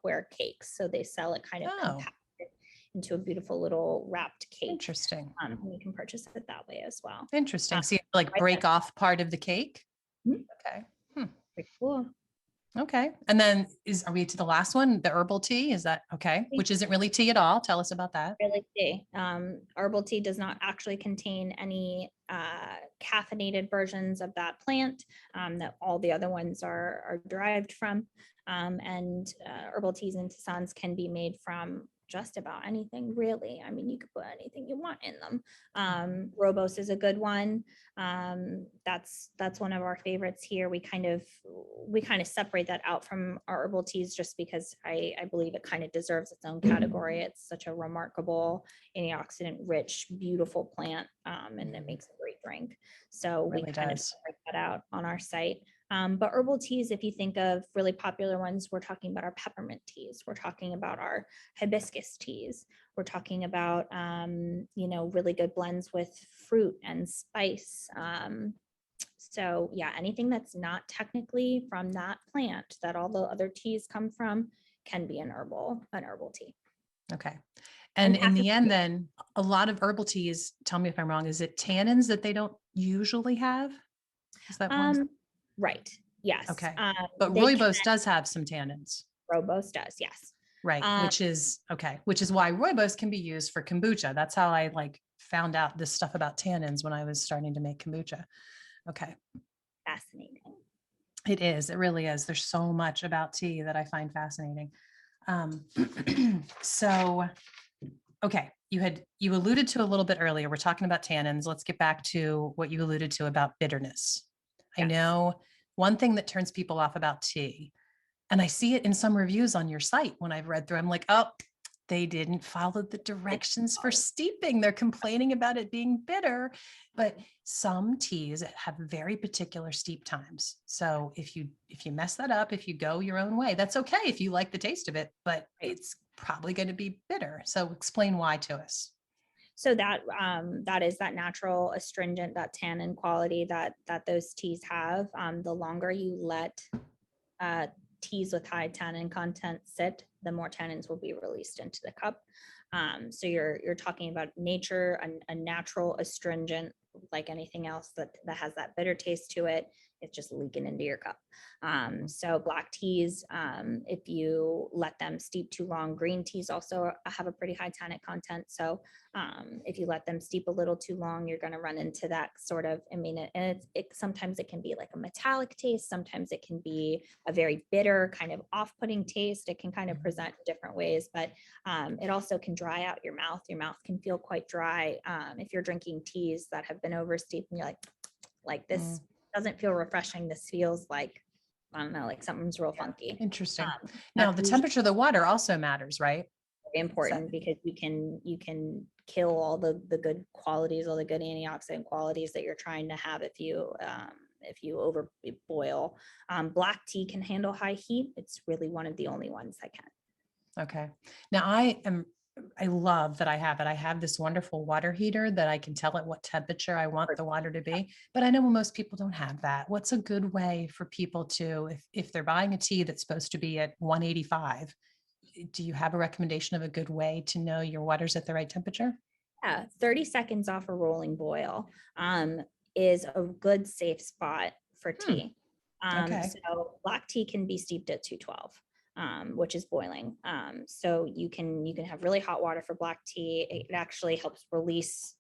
puer cakes. So they sell it kind of Oh, compacted into a beautiful little wrapped cake. interesting. And you can purchase it that way as well. Interesting. So you like Right break off part of the cake. Mhm. Okay. Hmm. Pretty cool. Okay. And then are we to the last one, the herbal tea? Is that okay? Which isn't really tea at all. Tell us about that. Really tea. Herbal tea does not actually contain any caffeinated versions of that plant that all the other ones are derived from. And herbal teas and tisanes can be made from just about anything, really. I mean, you could put anything you want in them. Rooibos is a good one. That's one of our favorites here. We kind of separate that out from our herbal teas just because I believe it kind of deserves its own category. It's such a remarkable antioxidant rich, beautiful plant, and it makes a great drink. So we Really kind of does. separate that out on our site. But herbal teas, if you think of really popular ones, we're talking about our peppermint teas. We're talking about our hibiscus teas. We're talking about, really good blends with fruit and spice. So yeah, anything that's not technically from that plant that all the other teas come from can be an herbal tea. Okay. And And in the end, then a lot of herbal teas, tell me if I'm wrong, is it tannins that they don't usually have? Is that one? Right. Yes. Okay. But rooibos does have some tannins. Rooibos does, yes. Right. Which is okay. Which is why rooibos can be used for kombucha. That's how I found out this stuff about tannins when I was starting to make kombucha. Okay. Fascinating. It is. It really is. There's so much about tea that I find fascinating. So, okay, you alluded to a little bit earlier. We're talking about tannins. Let's get back to what you alluded to about bitterness. I Yes. know one thing that turns people off about tea, and I see it in some reviews on your site when I've read through, I'm like, oh, they didn't follow the directions for steeping. They're complaining about it being bitter, but some teas have very particular steep times. So if you mess that up, if you go your own way, that's okay if you like the taste of it, but it's probably going to be bitter. So explain why to us. So that is that natural astringent, that tannin quality that those teas have. The longer you let teas with high tannin content sit, the more tannins will be released into the cup. So you're talking about nature, a natural astringent, like anything else that has that bitter taste to it. It's just leaking into your cup. So black teas, if you let them steep too long, green teas also have a pretty high tannic content. So if you let them steep a little too long, you're going to run into that sort of, and sometimes it can be like a metallic taste. Sometimes it can be a very bitter kind of off-putting taste. It can kind of present in different ways, but it also can dry out your mouth. Your mouth can feel quite dry if you're drinking teas that have been oversteeped and you're like this doesn't feel refreshing. This feels like, I don't know, like something's real funky. Interesting. Now the temperature of the water also matters, right? Very important because you can kill all the good qualities, all the good antioxidant qualities that you're trying to have if you if you over boil. Black tea can handle high heat. It's really one of the only ones that can. Okay. Now I love that I have it. I have this wonderful water heater that I can tell it what temperature I want the water to be. But I know most people don't have that. What's a good way for people to, if they're buying a tea that's supposed to be at 185, do you have a recommendation of a good way to know your water's at the right temperature? Yeah, 30 seconds off a rolling boil is a good safe spot for Hmm. tea. Okay. So black tea can be steeped at 212, which is boiling. So you can have really hot water for black tea. It actually helps release,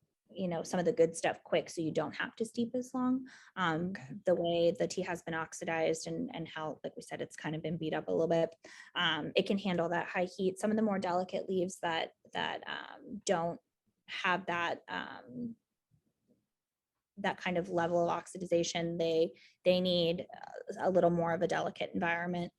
some of the good stuff quick, so you don't have to steep as long. Okay. The way the tea has been oxidized and how, like we said, it's kind of been beat up a little bit. It can handle that high heat. Some of the more delicate leaves that don't have that kind of level of oxidization, they need a little more of a delicate environment.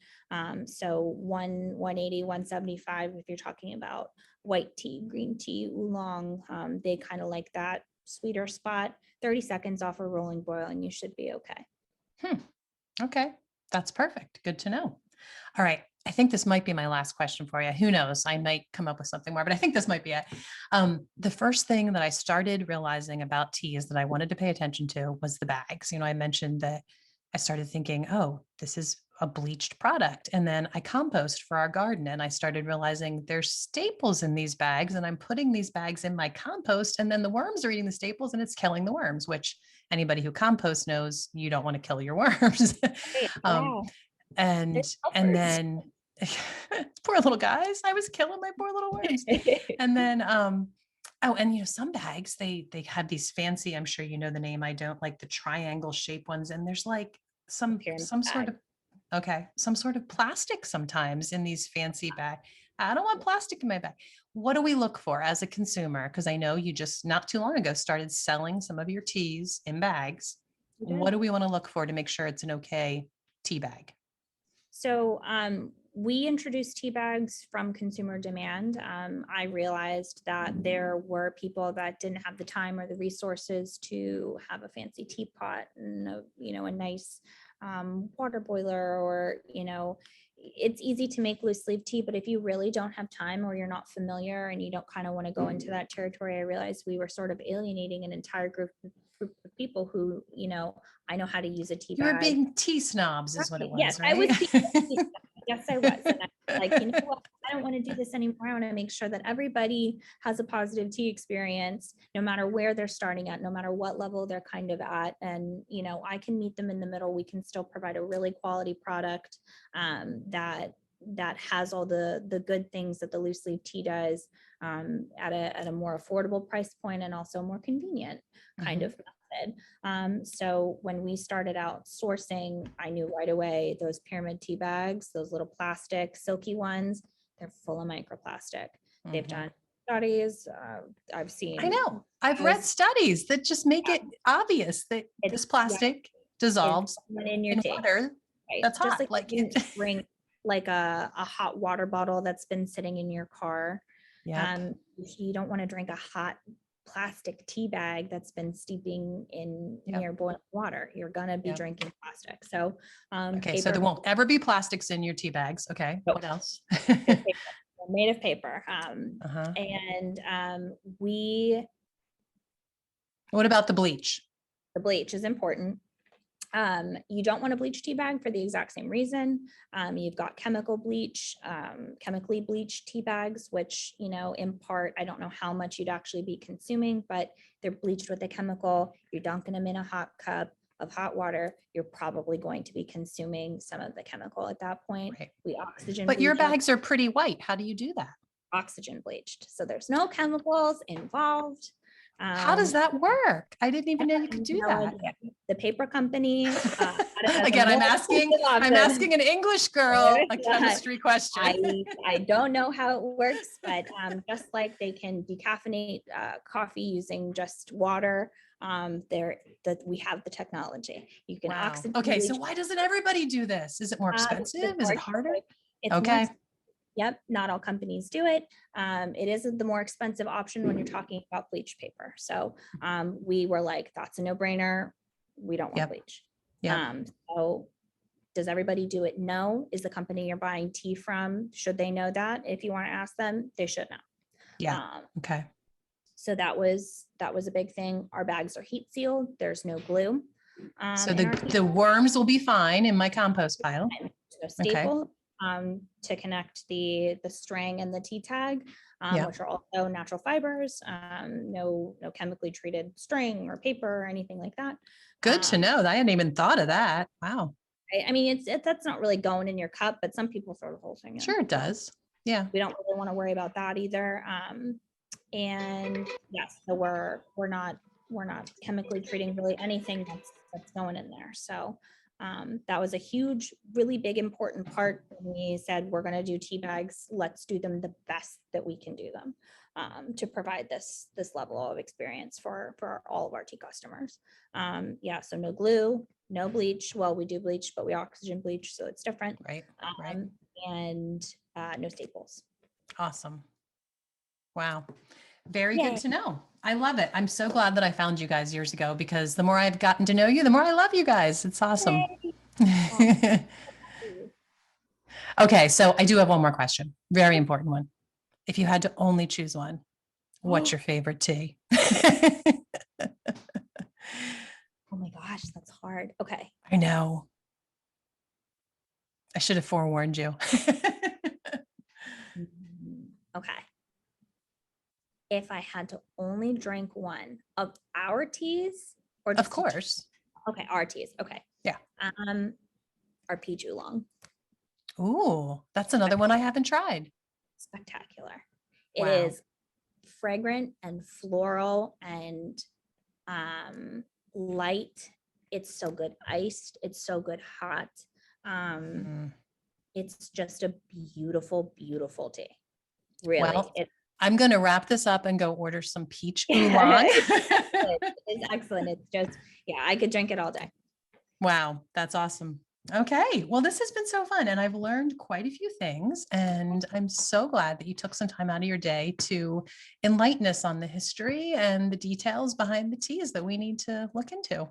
So 180, 175, if you're talking about white tea, green tea, oolong, they kind of like that sweeter spot. 30 seconds off a rolling boil and you should be okay. Okay. That's perfect. Good to know. All right. I think this might be my last question for you. Who knows? I might come up with something more, but I think this might be it. The first thing that I started realizing about teas that I wanted to pay attention to was the bags. I mentioned that I started thinking, oh, this is a bleached product. And then I compost for our garden and I started realizing there's staples in these bags and I'm putting these bags in my compost and then the worms are eating the staples and it's killing the worms, which anybody who composts knows you don't want to kill your worms. um, Yeah, and then poor little guys, I was killing my poor little worms. And then oh, and some bags they have these fancy, I'm sure you know the name, I don't, like the triangle shape ones, and there's like pyramid some sort bag. of, okay, some sort of plastic sometimes in these fancy bag. I don't want plastic in my bag. What do we look for as a consumer? Because I know you just not too long ago started selling some of your teas in bags. You What did. do we want to look for to make sure it's an okay tea bag? So we introduced tea bags from consumer demand. I realized that there were people that didn't have the time or the resources to have a fancy teapot and a nice water boiler, or it's easy to make loose leaf tea, but if you really don't have time or you're not familiar and you don't kind of want to go into that territory, I realized we were sort of alienating an entire group of people who, I know how to use a tea You were bag. being tea snobs is what it Right. Yes, was, I was right? yes, I was. And I was like, you know what? I don't want to do this anymore. I want to make sure that everybody has a positive tea experience, no matter where they're starting at, no matter what level they're kind of at. And, I can meet them in the middle. We can still provide a really quality product that has all the good things that the loose leaf tea does, at a more affordable price point and also more convenient kind of method. So when we started out sourcing, I knew right away those pyramid tea bags, those little plastic silky ones, they're full of microplastic. They've done studies. I've I seen know. I've read studies that just make it obvious that this it's plastic is dissolves in your in tea, water right? that's Just hot. like you Like it. wouldn't drink like a hot water bottle that's been sitting in your car. Yep. You don't want to drink a hot plastic tea bag that's been steeping in Yep. near boiling water. You're gonna be Yep. drinking plastic. So Okay. So paper, there won't ever be plastics in your tea bags. Okay. nope, What else? just paper. They're made of paper. Uh-huh. And What about the bleach? the bleach is important. You don't want a bleach tea bag for the exact same reason. You've got chemical bleach, chemically bleached tea bags, which, in part, I don't know how much you'd actually be consuming, but they're bleached with a chemical. You're dunking them in a hot cup of hot water. You're probably going to be consuming some of the chemical at that point. Right. We oxygen But your bleach bags are pretty white. How do you do that? oxygen bleached. So there's no chemicals involved. How does that work? I didn't even know you could do No that. idea. The paper company had it as a Again, more I'm option. asking an English girl a chemistry question. I don't know how it works, but just like they can decaffeinate coffee using just water, we have the technology. You can Wow. oxygen Okay, so bleach. why doesn't everybody do this? Is it more expensive? Is it harder? It's more Okay. Yep, not all companies do it. It is the more expensive option when you're talking about bleach paper. So we were like, that's a no-brainer. We don't want Yep. bleach. Yeah. So does everybody do it? No. Is the company you're buying tea from, should they know that? If you want to ask them, they should know. Yeah. Okay. So that was a big thing. Our bags are heat sealed. There's no glue. So In our the worms will be fine in my compost pile. So staple to connect the string and the tea tag, which are also natural fibers. No chemically treated string or paper or anything like that. Good to know. I hadn't even thought of that. Wow. I mean, that's not really going in your cup, but some people throw the whole thing in. Sure, it does. Yeah. We don't really want to worry about that either. And yes, so we're not chemically treating really anything that's going in there. So that was a huge, really big, important part when we said we're going to do tea bags. Let's do them the best that we can do them to provide this level of experience for all of our tea customers. So no glue, no bleach. Well, we do bleach, but we oxygen bleach, so it's different. Right. And no staples. Awesome. Wow. Very good to know. I love it. I'm so glad that I found you guys years ago, because the more I've gotten to know you, the more I love you guys. It's awesome. Okay. So I do have one more question. Very important one. If you had to only choose one, what's your favorite tea? Oh my gosh, that's hard. Okay. I know. I should have forewarned you. Okay. If I had to only drink one of our teas, or of course. Okay, our teas. Okay. Yeah. Our peach oolong. Ooh, that's another one I haven't tried. Spectacular. It is fragrant and floral and light. It's so good iced. It's so good hot. It's just a beautiful, beautiful tea. Really. Well, I'm going to wrap this up and go order some peach oolong. It's excellent. It's just, I could drink it all day. Wow. That's awesome. Okay. Well, this has been so fun, and I've learned quite a few things, and I'm so glad that you took some time out of your day to enlighten us on the history and the details behind the teas that we need to look into.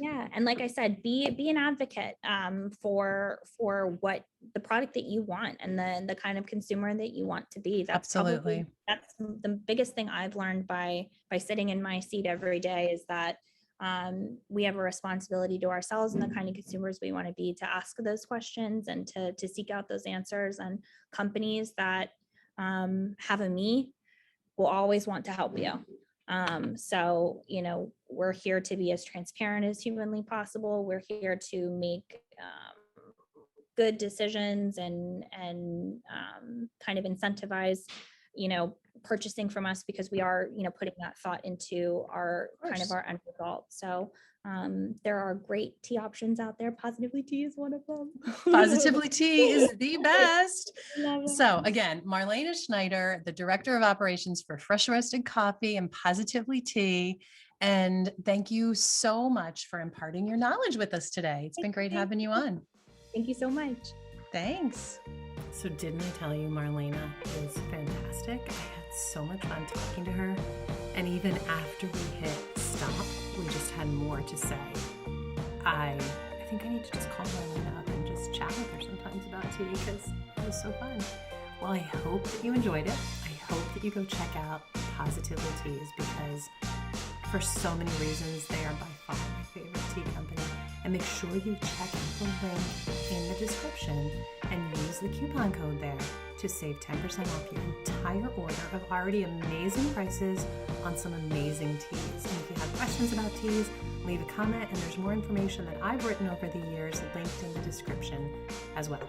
Yeah. And like I said, be an advocate for what the product that you want and the kind of consumer that you want to be. That's absolutely, that's the biggest thing I've learned by sitting in my seat every day, is that we have a responsibility to ourselves and the kind of consumers we want to be, to ask those questions and to seek out those answers. And companies that have a me will always want to help you. So, we're here to be as transparent as humanly possible. We're here to make good decisions and kind of incentivize, purchasing from us, because we are, putting that thought into our kind of our end result. So there are great tea options out there. Positively Tea is one of them. Positively Tea is the best. So again, Marlena Schneider, the Director of Operations for Fresh Roasted Coffee and Positively Tea. And thank you so much for imparting your knowledge with us today. It's been great having you on. Thank you so much. Thanks. So didn't I tell you Marlena is fantastic? I had so much fun talking to her. And even after we hit stop, we just had more to say. I think I need to just call Marlena up and just chat with her sometimes about tea, because it was so fun. Well, I hope that you enjoyed it. I hope that you go check out Positively Teas, because for so many reasons, they are by far my favorite tea company. And make sure you check out the link in the description and use the coupon code there to save 10% off your entire order of already amazing prices on some amazing teas. And if you have questions about teas, leave a comment, and there's more information that I've written over the years linked in the description as well.